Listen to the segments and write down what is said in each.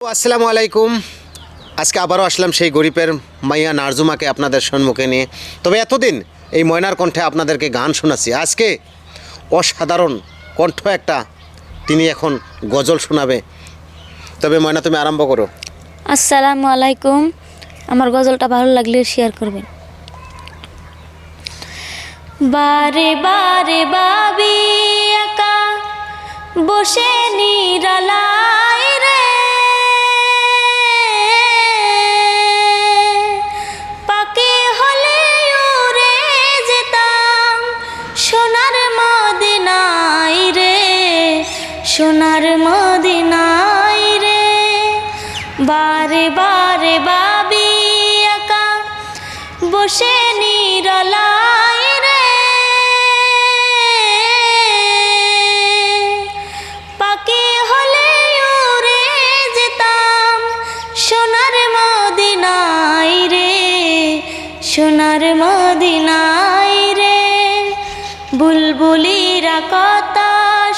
আসসালামু আলাইকুম। আজকে আবারও আসলাম সেই গরিবের মাইয়া নার্জুমাকে আপনাদের সম্মুখে নিয়ে। তবে এতদিন এই ময়নার কণ্ঠে আপনাদেরকে গান শোনাচ্ছি, আজকে অসাধারণ কণ্ঠ একটা, তিনি এখন গজল শোনাবে। তবে ময়না, তুমি আরম্ভ করো। আসসালামু আলাইকুম। আমার গজলটা ভালো লাগলে শেয়ার করবেন। বারে বারে বাবি একা বসে নিরালায় রে, পাকে হলে উড়ে যেতাম সোনার মদিনায় রে, সোনার মদিনায় রে। বারে বারে বাবি একা বসে নিরালায় রে, পাখি হলে উড়ে যেতাম সোনার মদিনায় রে, সোনার মদিনায় রে। বুলবুলিরা কথা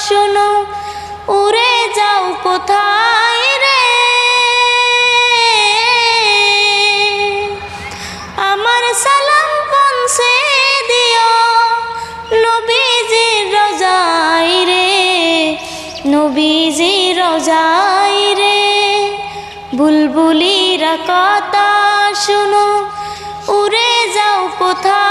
শোনো, উড়ে যাও কোথায় রে, আমার সালাম পৌঁছে দিও নবীজির রোজায় রে, নবীজির রোজায় রে। বুলবুলিরা কথা শোনো, উড়ে যাও কোথায়